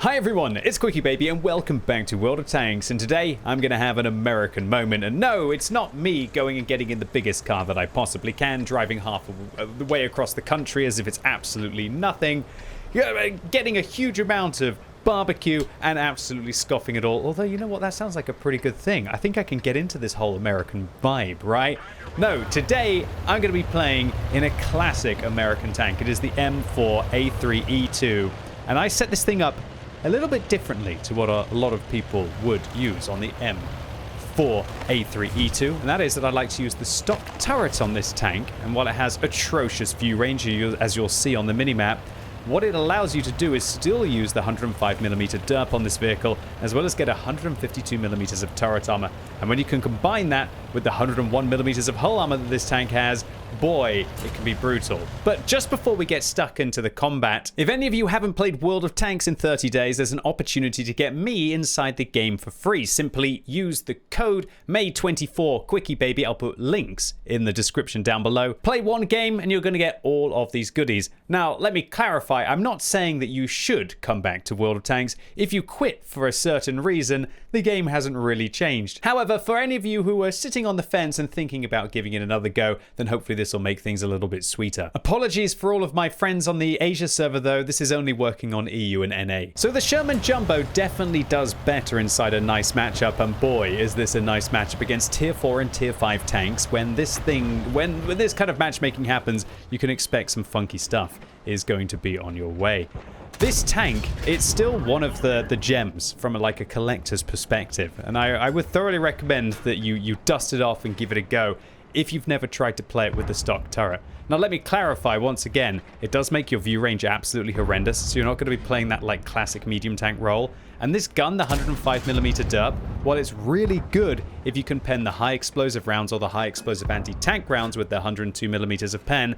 Hi everyone, it's QuickyBaby and welcome back to World of Tanks, and today I'm going to have an American moment. And no, it's not me going and getting in the biggest car that I possibly can, driving half of the way across the country as if it's absolutely nothing, getting a huge amount of barbecue and absolutely scoffing it all. Although, you know what, that sounds like a pretty good thing. I think I can get into this whole American vibe, right? No, today I'm going to be playing in a classic American tank. It is the M4A3E2, and I set this thing up a little bit differently to what a lot of people would use on the M4A3E2, and that is that I like to use the stock turret on this tank. And while it has atrocious view range, as you'll see on the minimap, what it allows you to do is still use the 105mm derp on this vehicle, as well as get 152mm of turret armor. And when you can combine that with the 101mm of hull armor that this tank has, boy, it can be brutal. But just before we get stuck into the combat, if any of you haven't played World of Tanks in 30 days, there's an opportunity to get me inside the game for free. Simply use the code May24 QuickyBaby. I'll put links in the description down below. Play one game and you're going to get all of these goodies. Now, let me clarify. I'm not saying that you should come back to World of Tanks. If you quit for a certain reason, the game hasn't really changed. However, for any of you who are sitting on the fence and thinking about giving it another go, then hopefully this will make things a little bit sweeter. Apologies for all of my friends on the Asia server though, this is only working on EU and NA. So the Sherman Jumbo definitely does better inside a nice matchup, and boy is this a nice matchup against tier 4 and tier 5 tanks. When this kind of matchmaking happens, you can expect some funky stuff is going to be on your way. This tank, it's still one of the gems from a collector's perspective, and I would thoroughly recommend that you dust it off and give it a go if you've never tried to play it with the stock turret. Now let me clarify once again, it does make your view range absolutely horrendous, so you're not going to be playing that classic medium tank role. And this gun, the 105mm derp, while it's really good if you can pen the high explosive rounds or the high explosive anti-tank rounds with the 102mm of pen,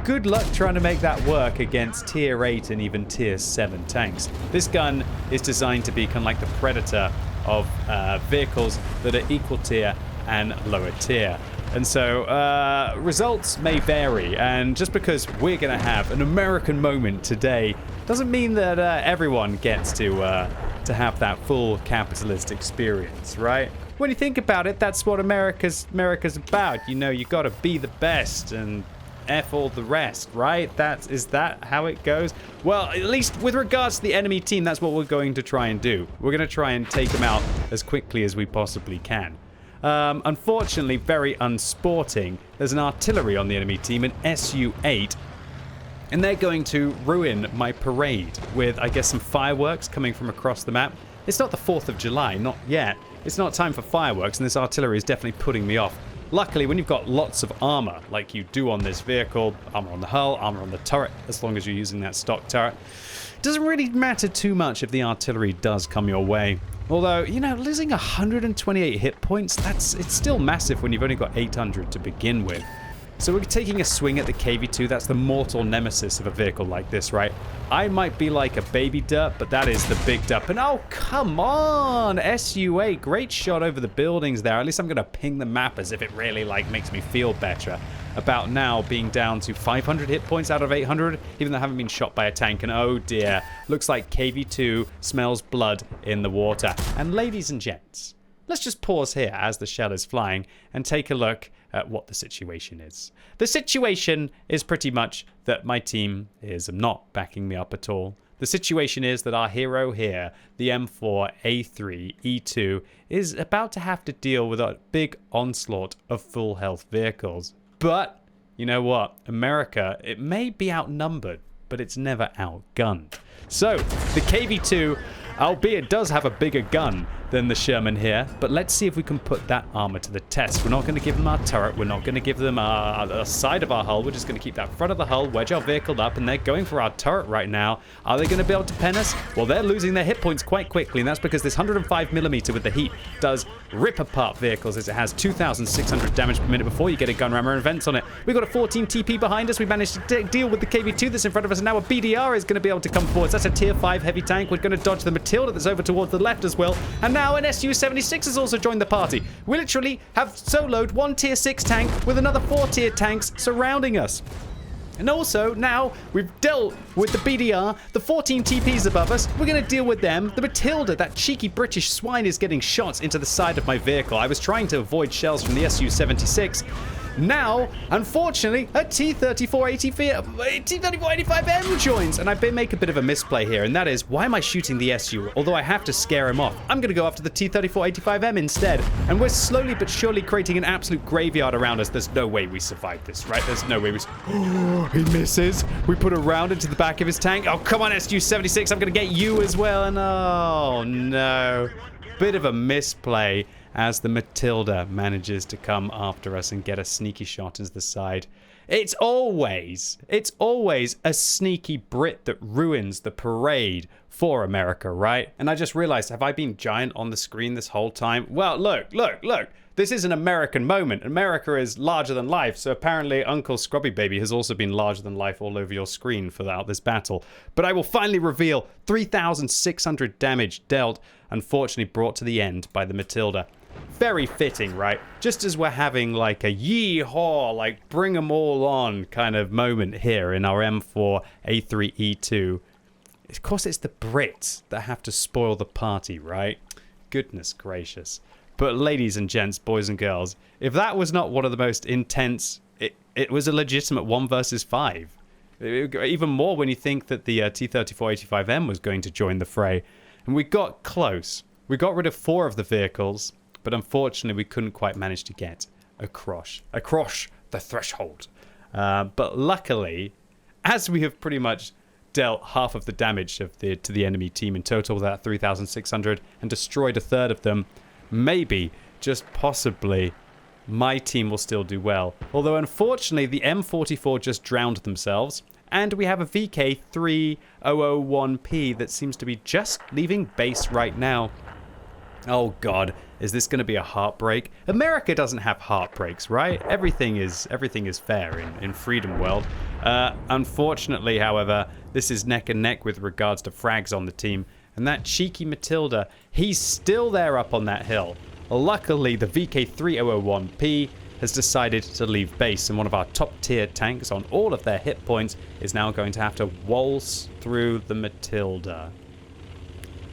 good luck trying to make that work against tier 8 and even tier 7 tanks. This gun is designed to be kind of like the Predator of vehicles that are equal tier and lower tier. And so results may vary, and just because we're going to have an American moment today doesn't mean that everyone gets to have that full capitalist experience, right? When you think about it, that's what America's about. You know, you got to be the best and F all the rest, right? Is that how it goes? Well, at least with regards to the enemy team, that's what we're going to try and do. We're going to try and take them out as quickly as we possibly can. Unfortunately, very unsporting, there's an artillery on the enemy team, an Su-8, and they're going to ruin my parade with, I guess, some fireworks coming from across the map. It's not the 4th of July, not yet. It's not time for fireworks, and this artillery is definitely putting me off. Luckily, when you've got lots of armor, like you do on this vehicle, armor on the hull, armor on the turret, as long as you're using that stock turret, it doesn't really matter too much if the artillery does come your way. Although, you know, losing 128 hit points, it's still massive when you've only got 800 to begin with. So we're taking a swing at the KV-2. That's the mortal nemesis of a vehicle like this, right? I might be like a baby derp, but that is the big derp. And oh, come on! Su-8, great shot over the buildings there. At least I'm going to ping the map as if it really, makes me feel better about now being down to 500 hit points out of 800, even though I haven't been shot by a tank. And oh dear, looks like KV-2 smells blood in the water. And ladies and gents, let's just pause here as the shell is flying and take a look at what the situation is. The situation is pretty much that my team is not backing me up at all. The situation is that our hero here, the M4A3E2, is about to have to deal with a big onslaught of full health vehicles. But, you know what? America, it may be outnumbered, but it's never outgunned. So, the KV-2, albeit does have a bigger gun than the Sherman here, but let's see if we can put that armor to the test. We're not going to give them our turret, we're not going to give them a side of our hull, we're just going to keep that front of the hull, wedge our vehicle up, and they're going for our turret right now. Are they going to be able to pen us? Well, they're losing their hit points quite quickly, and that's because this 105mm with the heat does rip apart vehicles, as it has 2,600 damage per minute before you get a gun rammer and vents on it. We've got a 14 TP behind us, we managed to deal with the KV-2 that's in front of us, and now a BDR is going to be able to come forward. That's a tier 5 heavy tank. We're going to dodge the Matilda that's over towards the left as well, and now an Su-76 has also joined the party. We literally have soloed one tier 6 tank with another 4 tier tanks surrounding us. And also, now we've dealt with the BDR, the 14 TPs above us. We're going to deal with them. The Matilda, that cheeky British swine, is getting shots into the side of my vehicle. I was trying to avoid shells from the Su-76. Now, unfortunately, a T-3485M joins, and I make a bit of a misplay here, and that is, why am I shooting the SU? Although I have to scare him off. I'm going to go after the T-3485M instead, and we're slowly but surely creating an absolute graveyard around us. There's no way we survive this, right? There's no way we... he misses. We put a round into the back of his tank. Oh, come on, SU-76, I'm going to get you as well, and oh, no. Bit of a misplay as the Matilda manages to come after us and get a sneaky shot into the side. It's always a sneaky Brit that ruins the parade for America, right? And I just realized, have I been giant on the screen this whole time? Well, look. This is an American moment. America is larger than life, so apparently Uncle QuickyBaby has also been larger than life all over your screen throughout this battle. But I will finally reveal 3,600 damage dealt, unfortunately brought to the end by the Matilda. Very fitting, right? Just as we're having like a yee-haw, like bring them all on kind of moment here in our M4A3E2. Of course, it's the Brits that have to spoil the party, right? Goodness gracious. But ladies and gents, boys and girls, if that was not one of the most intense, it was a legitimate 1 versus 5. Even more when you think that the T-3485M was going to join the fray. And we got close. We got rid of 4 of the vehicles, but unfortunately we couldn't quite manage to get across the threshold. But luckily, as we have pretty much dealt half of the damage to the enemy team in total, that 3,600, and destroyed a third of them, maybe, just possibly, my team will still do well. Although, unfortunately, the M44 just drowned themselves, and we have a VK3001P that seems to be just leaving base right now. Oh, God. Is this going to be a heartbreak? America doesn't have heartbreaks, right? Everything is fair in Freedom World. Unfortunately, however, this is neck and neck with regards to frags on the team. And that cheeky Matilda, he's still there up on that hill. Luckily, the VK3001P has decided to leave base, and one of our top tier tanks on all of their hit points is now going to have to waltz through the Matilda.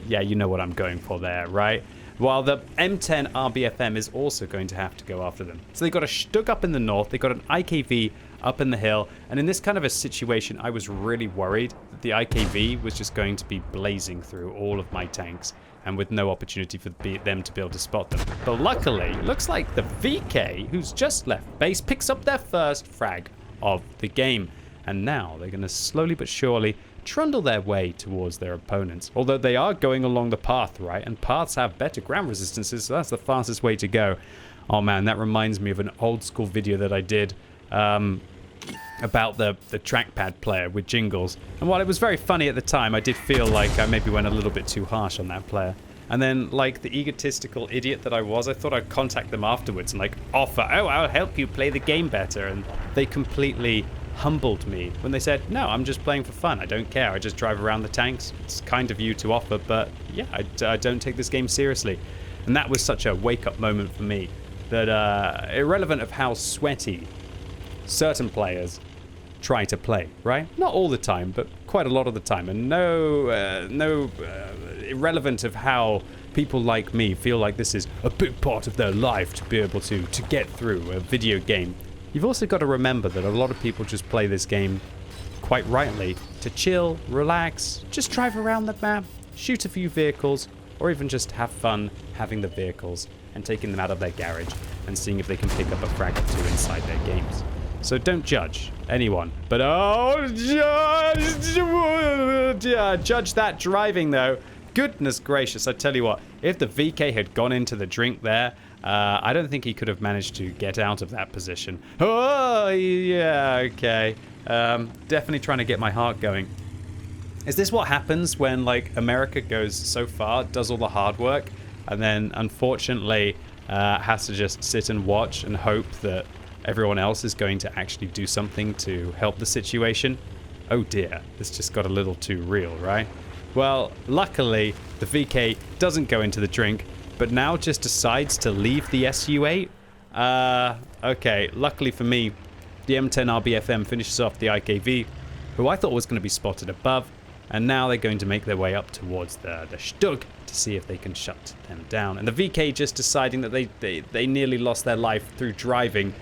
Yeah, you know what I'm going for there, right? While the M10 RBFM is also going to have to go after them. So they got a Stug up in the north, they got an IKV up in the hill, and in this kind of a situation, I was really worried that the IKV was just going to be blazing through all of my tanks, and with no opportunity for them to be able to spot them. But luckily, looks like the VK, who's just left base, picks up their first frag of the game. And now they're going to slowly but surely trundle their way towards their opponents. Although they are going along the path, right? And paths have better ground resistances, so that's the fastest way to go. Oh man, that reminds me of an old school video that I did about the trackpad player with jingles. And while it was very funny at the time, I did feel like I maybe went a little bit too harsh on that player. And then, like the egotistical idiot that I was, I thought I'd contact them afterwards and like offer, oh, I'll help you play the game better. And they completely humbled me when they said, no, I'm just playing for fun. I don't care. I just drive around the tanks. It's kind of you to offer, but yeah, I don't take this game seriously. And that was such a wake-up moment for me that irrelevant of how sweaty certain players try to play, right? Not all the time, but quite a lot of the time. And irrelevant of how people like me feel like this is a big part of their life to be able to get through a video game. You've also got to remember that a lot of people just play this game, quite rightly, to chill, relax, just drive around the map, shoot a few vehicles, or even just have fun having the vehicles and taking them out of their garage and seeing if they can pick up a frag or two inside their games. So don't judge anyone, but judge that driving though. Goodness gracious, I tell you what, if the VK had gone into the drink there, I don't think he could have managed to get out of that position. Oh, yeah, okay. Definitely trying to get my heart going. Is this what happens when, like, America goes so far, does all the hard work, and then, unfortunately, has to just sit and watch and hope that everyone else is going to actually do something to help the situation? Oh dear, this just got a little too real, right? Well, luckily, the VK doesn't go into the drink, but now just decides to leave the SU-8. Okay, luckily for me, The M10 RBFM finishes off the IKV, who I thought was going to be spotted above, and now they're going to make their way up towards the Stug to see if they can shut them down. And the VK, just deciding that they nearly lost their life through driving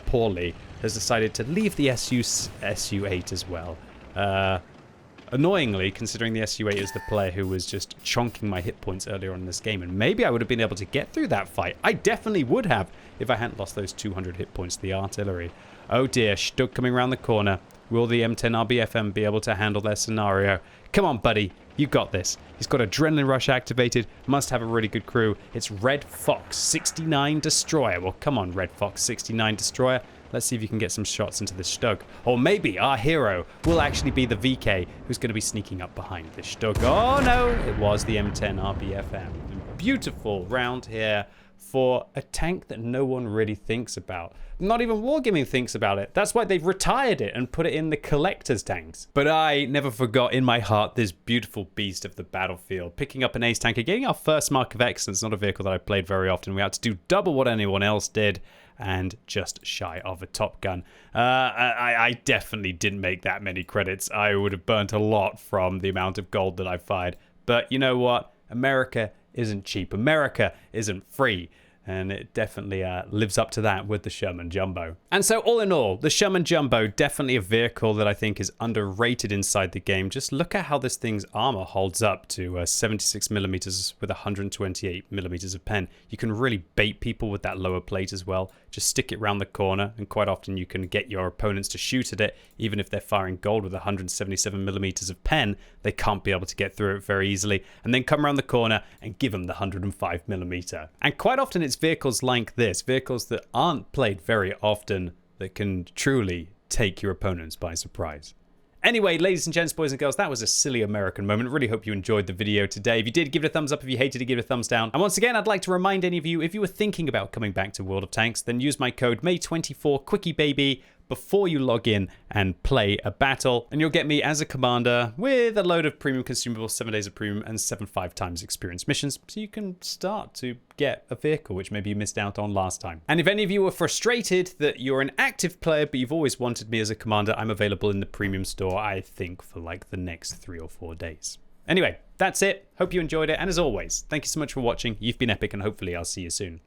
poorly, has decided to leave the SU8 as well. Annoyingly, considering the SU8 is the player who was just chonking my hit points earlier on in this game, and maybe I would have been able to get through that fight. I definitely would have if I hadn't lost those 200 hit points to the artillery. Oh dear, Stug coming around the corner. Will the M10 RBFM be able to handle their scenario? Come on, buddy. You got this. He's got Adrenaline Rush activated. Must have a really good crew. It's Red Fox 69 Destroyer. Well, come on, Red Fox 69 Destroyer. Let's see if you can get some shots into this Stug. Or maybe our hero will actually be the VK who's going to be sneaking up behind this Stug. Oh, no. It was the M10 RBFM. Beautiful round here for a tank that no one really thinks about. Not even Wargaming thinks about it. That's why they've retired it and put it in the collector's tanks. But I never forgot in my heart this beautiful beast of the battlefield. Picking up an ace tanker, getting our first mark of excellence, not a vehicle that I played very often. We had to do double what anyone else did and just shy of a Top Gun. I definitely didn't make that many credits. I would have burnt a lot from the amount of gold that I fired. But you know what? America isn't cheap. America isn't free. And it definitely lives up to that with the Sherman Jumbo. And so all in all, the Sherman Jumbo, definitely a vehicle that I think is underrated inside the game. Just look at how this thing's armor holds up to 76 millimeters with 128 millimeters of pen. You can really bait people with that lower plate as well. Just stick it around the corner, and quite often you can get your opponents to shoot at it. Even if they're firing gold with 177 millimeters of pen, they can't be able to get through it very easily. And then come around the corner and give them the 105 millimeter. And quite often it's vehicles like this, vehicles that aren't played very often, that can truly take your opponents by surprise. Anyway, ladies and gents, boys and girls, that was a silly American moment. Really hope you enjoyed the video today. If you did, give it a thumbs up. If you hated it, give it a thumbs down. And once again, I'd like to remind any of you, if you were thinking about coming back to World of Tanks, then use my code May24 QuickyBaby before you log in and play a battle, and you'll get me as a commander with a load of premium consumables, 7 days of premium, and 7 5x experience missions, so you can start to get a vehicle which maybe you missed out on last time. And if any of you are frustrated that you're an active player but you've always wanted me as a commander, I'm available in the premium store, I think, for like the next 3 or 4 days. Anyway, that's it. Hope you enjoyed it, and as always, thank you so much for watching. You've been epic, and hopefully I'll see you soon.